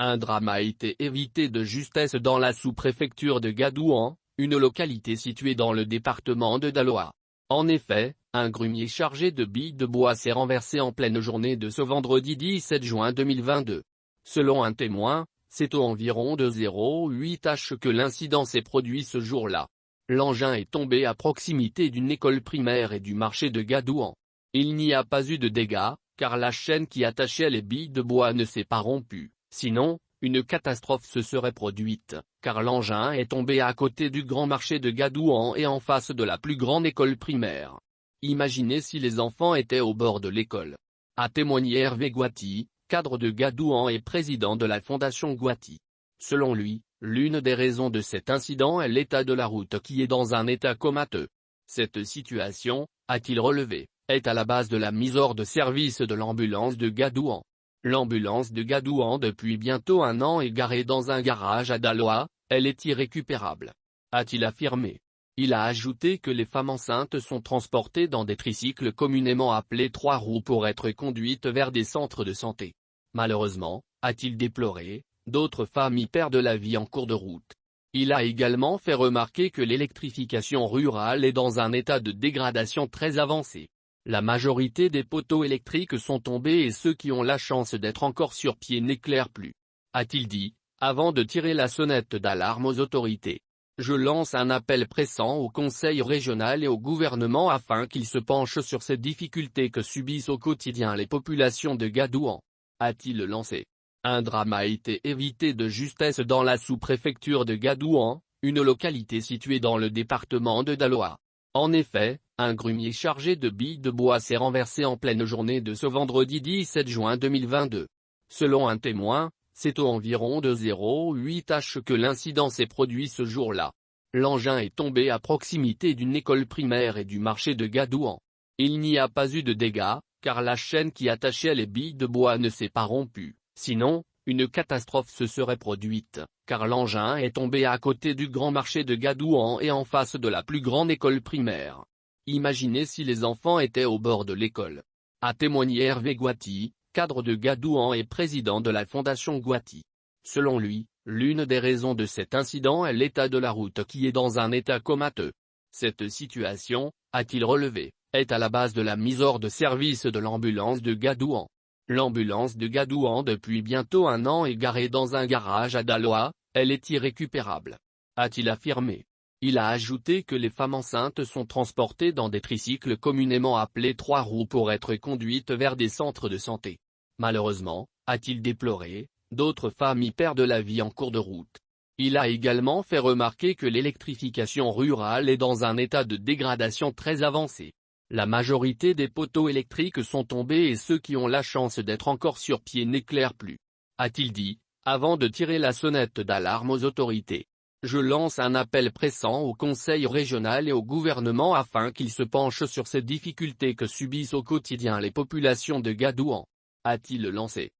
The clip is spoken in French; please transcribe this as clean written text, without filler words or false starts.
Un drame a été évité de justesse dans la sous-préfecture de Gadouan, une localité située dans le département de Daloa. En effet, un grumier chargé de billes de bois s'est renversé en pleine journée de ce vendredi 17 juin 2022. Selon un témoin, c'est aux environs de 08 h que l'incident s'est produit ce jour-là. L'engin est tombé à proximité d'une école primaire et du marché de Gadouan. Il n'y a pas eu de dégâts, car la chaîne qui attachait les billes de bois ne s'est pas rompue. Sinon, une catastrophe se serait produite, car l'engin est tombé à côté du grand marché de Gadouan et en face de la plus grande école primaire. Imaginez si les enfants étaient au bord de l'école. A témoigné Hervé Guati, cadre de Gadouan et président de la Fondation Guati. Selon lui, l'une des raisons de cet incident est l'état de la route qui est dans un état comateux. Cette situation, a-t-il relevé, est à la base de la mise hors de service de l'ambulance de Gadouan. L'ambulance de Gadouan depuis bientôt un an est garée dans un garage à Daloa, elle est irrécupérable, a-t-il affirmé. Il a ajouté que les femmes enceintes sont transportées dans des tricycles communément appelés 3 roues pour être conduites vers des centres de santé. Malheureusement, a-t-il déploré, d'autres femmes y perdent la vie en cours de route. Il a également fait remarquer que l'électrification rurale est dans un état de dégradation très avancé. La majorité des poteaux électriques sont tombés et ceux qui ont la chance d'être encore sur pied n'éclairent plus, a-t-il dit, avant de tirer la sonnette d'alarme aux autorités. Je lance un appel pressant au Conseil régional et au gouvernement afin qu'ils se penchent sur ces difficultés que subissent au quotidien les populations de Gadouan, a-t-il lancé. Un drame a été évité de justesse dans la sous-préfecture de Gadouan, une localité située dans le département de Daloa. En effet, un grumier chargé de billes de bois s'est renversé en pleine journée de ce vendredi 17 juin 2022. Selon un témoin, c'est aux environs de 08 h que l'incident s'est produit ce jour-là. L'engin est tombé à proximité d'une école primaire et du marché de Gadouan. Il n'y a pas eu de dégâts, car la chaîne qui attachait les billes de bois ne s'est pas rompue. Sinon, une catastrophe se serait produite, car l'engin est tombé à côté du grand marché de Gadouan et en face de la plus grande école primaire. Imaginez si les enfants étaient au bord de l'école. A témoigné Hervé Guati, cadre de Gadouan et président de la Fondation Guati. Selon lui, l'une des raisons de cet incident est l'état de la route qui est dans un état comateux. Cette situation, a-t-il relevé, est à la base de la mise hors de service de l'ambulance de Gadouan. L'ambulance de Gadouan depuis bientôt un an est garée dans un garage à Daloa, elle est irrécupérable, a-t-il affirmé. Il a ajouté que les femmes enceintes sont transportées dans des tricycles communément appelés 3 roues pour être conduites vers des centres de santé. Malheureusement, a-t-il déploré, d'autres femmes y perdent la vie en cours de route. Il a également fait remarquer que l'électrification rurale est dans un état de dégradation très avancé. La majorité des poteaux électriques sont tombés et ceux qui ont la chance d'être encore sur pied n'éclairent plus, a-t-il dit, avant de tirer la sonnette d'alarme aux autorités. Je lance un appel pressant au Conseil régional et au gouvernement afin qu'ils se penchent sur ces difficultés que subissent au quotidien les populations de Gadouan, a-t-il lancé.